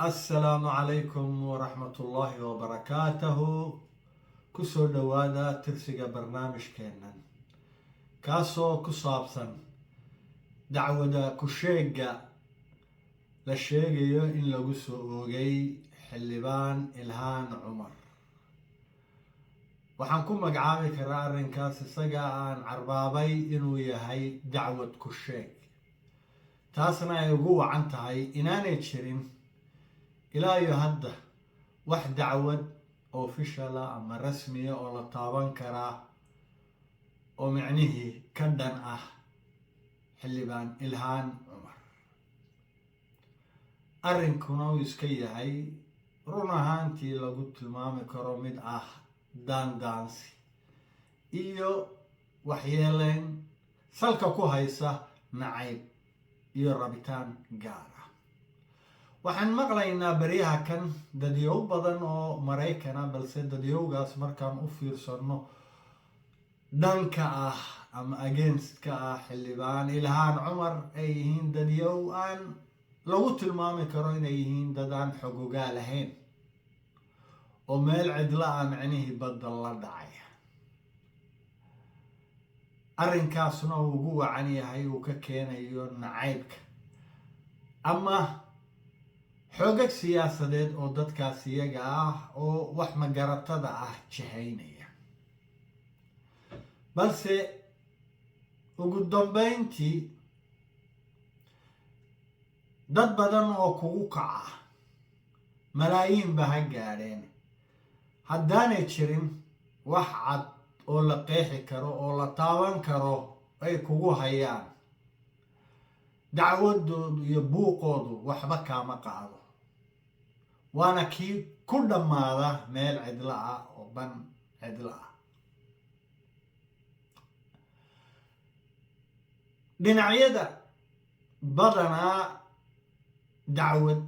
السلام عليكم ورحمة الله وبركاته. كسو دوادا ترسيق برنامج كينا كاسو كصابسا دعوة كشيقة للشيقية إن لقسو أوغي حلبان إلهان عمر وحنكون مقعامي كرارين كاس سقا عربابي إنو يهي دعوة كشيق تاسنا يقوى عنتهي إناني تشرين إلى يهده واحد دعوة أوفيشالا أما رسمية أو لطابان كرا أو معنيه كندن حلبان إلهان عمر أرنكونا ويسكيه هاي رونا هانتي لقلت المامي كروميد دانسي إيو وحيالين سالكا كو هايسا نعيب إيو رابطان قارة waxaan maqlaynaa baryaha kan dadyow badan oo Maraykana balse dadyowgaas markaan u fiirsano dhanka ama against ka xildhibaan Ilhaan Cumar ay yihiin dadyow aan lagu tilmaami karo inay yihiin dad aan xogogaa lahayn oo meel cidla macnihi badal la dhacay arrinkaasna uu ugu wacan yahay uu ka keenayo nacaybka ama xoogag siyaasadeed oo dadkaas iyaga oo wax magaratada jihaynaya balse ugu dambeyntii dad badan oo kugu kaca malaayiin ba ha gaadheen haddaanay jirin wax cad oo la qeexi karo oo la taaban karo ay kugu hayaan dacwadoodu iyo buuqoodu waxba kaama qaado waana kii ku dhammaada meel cidla oo ban cidla dhinacyada badanaa dacwad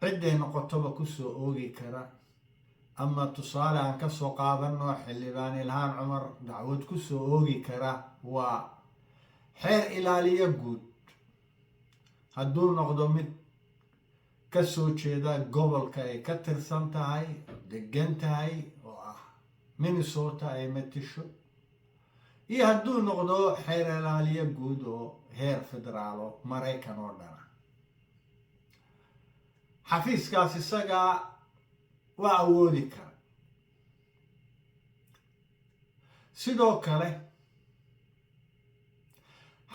ciday noqotoba kusoo oogi kara ama tusaale aan ka soo qaadano xildhibaan Ilhaan Cumar dacwad kusoo oogi kara waa xeer ilaaliye guud hadduu noqdo mid ka soo jeeda gobolka ay ka tirsan tahay degan tahay oo Minnesota ay matisho iyo hadduu noqdo xeer ilaaliye guud oo heer federaal oo Maraykan oo dhan xafiiskaas isaga waa awoodi kara sidoo kale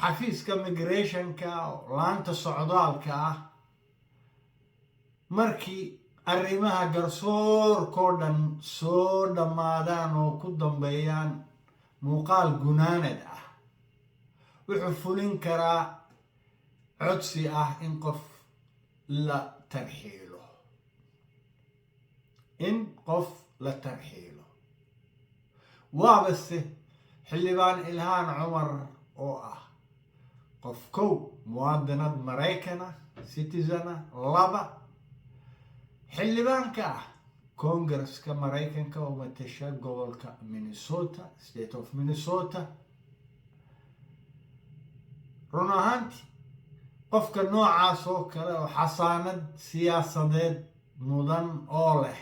xafiiska migrationka laanta socdaalka markii arrimaha garsoorkoo dhan soo dhammaadaan oo ku dambeeyaan muuqaal gunaanad wuxuu fulin karaa codsi in qof la tarxiilo waabase xildhibaan Ilhaan Cumar oo qof kow muwaadinad Maraykana citizena laba xildhibaanka Congress-ka Maraykanka oo matasha gobolka Minnesota state of Minnesota run ahaantii qofka noocaas oo kale oo xasaanad siyaasadeed mudan oo leh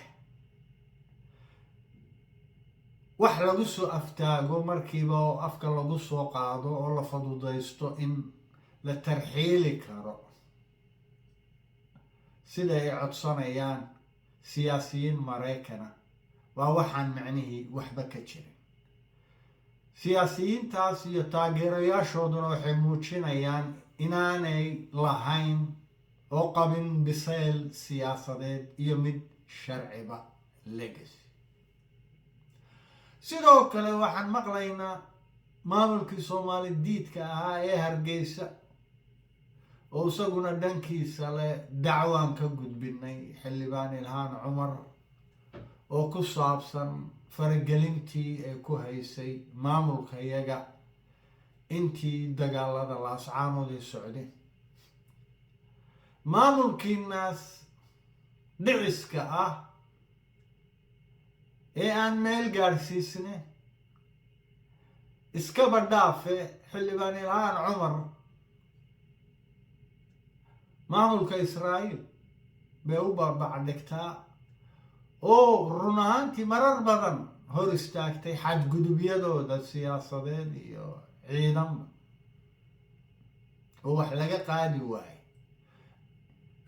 wax lagu soo aftaago markiiba oo afka lagu soo qaado oo la fududeysto in la tarxiili karo sida ay codsanayaan siyaasiyiin Maraykana waa waxaan macnihii waxba ka jirin siyaasiyiintaas iyo taageerayaashooduna waxay muujinayaan inaanay lahayn oo qabin bisayl siyaasadeed iyo mid sharciba legacy sidoo kale waxaan maqlaynaa maamulkii Soomaali diidka ee Hargeysa oo isaguna dhankiisa leh dacwaan ka gudbinay xildhibaan Ilhaan Cumar oo ku saabsan faragelintii ay ku haysay maamulka iyaga intii dagaalada laascaanood ay socdeen maamulkiinaas dhiciska ee aan meel gaarsiisne iskaba dhaafe xildhibaan Ilhaan Cumar maamulka Israa'iil bay u barbacdhigtaa oo run ahaantii marar badan hor istaagtay xadgudubyadooda siyaasadeed iyo ciidanba oo wax laga qaadi waayo.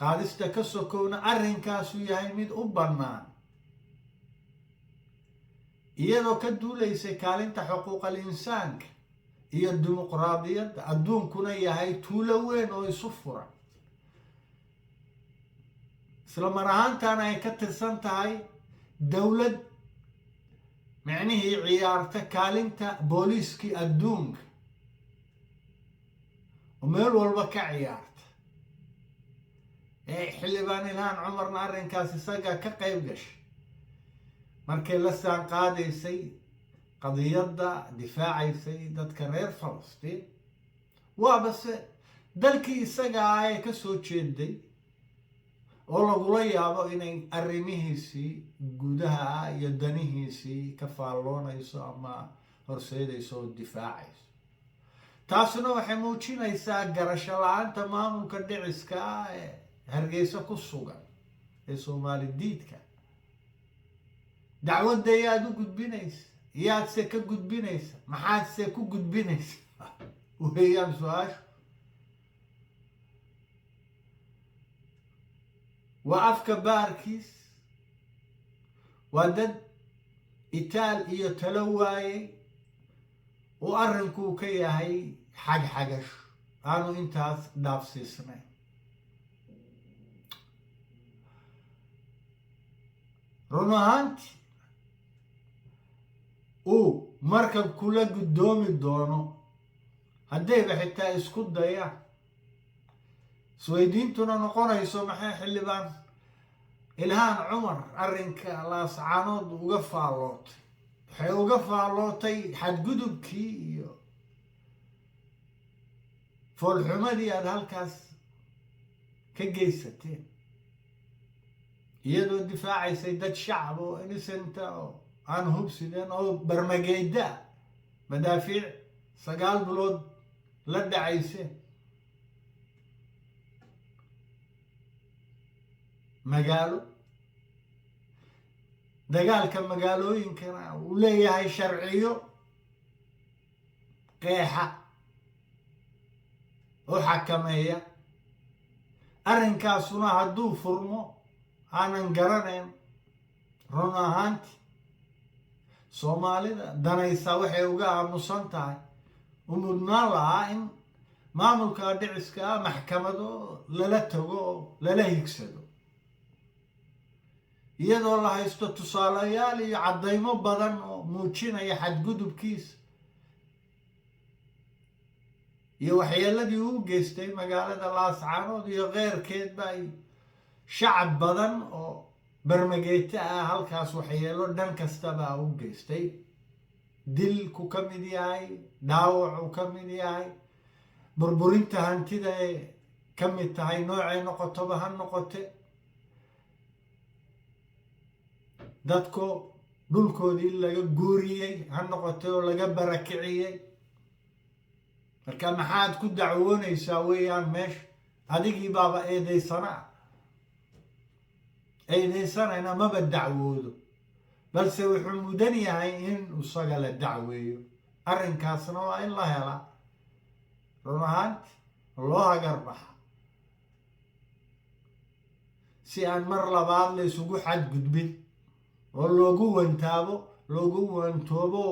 qaadista ka sokowna arrinkaasu yahay mid u bannaan iyadoo ka duulaysay kaalinta xuquuqal insaanka iyo dimuqraadiyadda, adduunkuna yahay tuulo weyn oo isu furan, isla mar ahaantaana ay ka tirsan tahay dowlad micnihii ciyaarta kaalinta booliiskii adduunka oo meel walba ka ciyaarta. xildhibaan ilhaan cumarna arrinkaas isaga ka qayb gashay markay la saan qaadaysay qadiyadda difaacaysay dadka reer falastiin. waabase dalkii isaga ah ee ka soo jeeday oo lagula yaabo inay arrimihiisii gudaha ah iyo danihiisii ka faalloonayso ama horseedayso oo difaacayso. taasuna waxay muujinaysaa garasho la-aanta maamulka dhiciska ah ee hargeysa ku sugan ee Soomaali diidka. dacwadda yaad u gudbinaysa, yaadse ka gudbinaysa, maxaadse ku gudbinaysa weeyaan su-aashu. waa afka baarkiis, waa dad itaal iyo talo waayey oo arrinkuu ka yahay xagxagasho aanu intaas dhaafsiisnayn. run ahaantii uu markan kula guddoomi doono haddayba xitaa isku dayaan. isweydiintuna noqonayso maxay xildhibaan ilhaan cumar arrinka laascaanood uga faallootay? waxay uga faallootay xadgudubkii iyo foolxumadii aada halkaas ka geysateen, iyadoo difaacaysay dad shacab oo innocenta oo aan hubsideen oo barmageyda madaafiic 9 bilood la dhacayseen. magaalo dagaalka magaalooyinkana uu leeyahay sharciyo qeexa oo xakameeya. arrinkaasuna hadduu furmo aanan garanayn run ahaantii soomaalida danaysa waxay uga aamusan tahay u mudnaan lahaa in maamulka dhiciska ah maxkamado lala tago oo lala higsado, iyadoo la haysto tusaalayaal iyo caddaymo badan oo muujinaya xadgudubkiisa iyo waxyeeladii uu geystay magaalada laascaanood iyo keyrkeedba. ay shacab badan oo barmageyta ah halkaas waxyeelo dhan kastaba u geystay. dilku ka mid yahay, dhaawacu ka mid yahay, burburinta hantida ay ka mid tahay, noocay noqotoba ha noqote. dadko dhulkoodii laga guuriyey ha noqotay oo laga barakiciyey. marka maxaad ku dacwoonaysaa weeyaan meesha? adigii baaba eedeysanayna maba dacwoodo, balse wuxuu mudan yahay in isaga la dacweeyo. arrinkaasna waa in la helaa run ahaanti loo hagarbaxa si aan mar labaad la isugu xadgudbin oo loogu wantoobo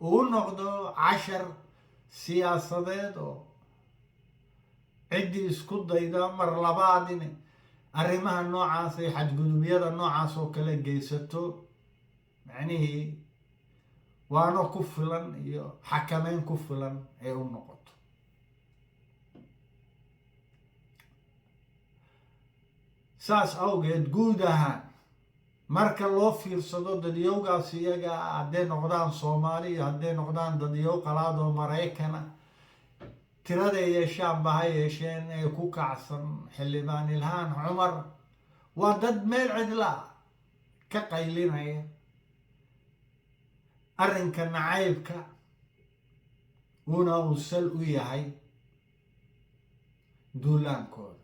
uu noqdo cashar siyaasadeed oo ciddii isku dayda mar labaad in arrimaha noocaas ay xadgudubyada noocaas oo kale geysato macnihii waano ku filan iyo xakameyn ku filan ay u noqoto. saas awgeed guud ahaan marka loo fiirsado dadyowgaas iyaga hadday noqdaan Soomaali iyo hadday noqdaan dadyow qalaad oo Maraykana, tiraday yeeshaanba ha yeesheen ee ku kacsan xildhibaan ilhaan cumar waa dad meel cidla ka qaylinaya arrinka nacaybka una uu sal u yahay duulaankooda.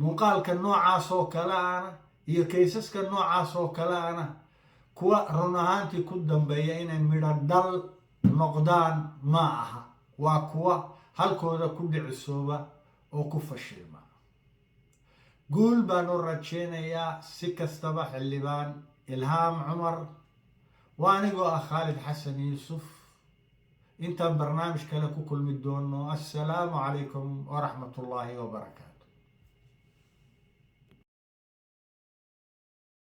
muuqaalka noocaas oo kale ana iyo kaysaska noocaas oo kale ana kuwa run ahaantii ku dambeeya inay midho dhal noqdaan ma aha, waa kuwa halkooda ku dhicisooba oo ku fashilma. guul baan u rajaynayaa si kastaba xildhibaan ilhaam cumar. waa anigoo ah khaalid xasan yuusuf. intaan barnaamij kale ku kulmi doono, assalaamu calaykum waraxmatullaahi wabarakaatu.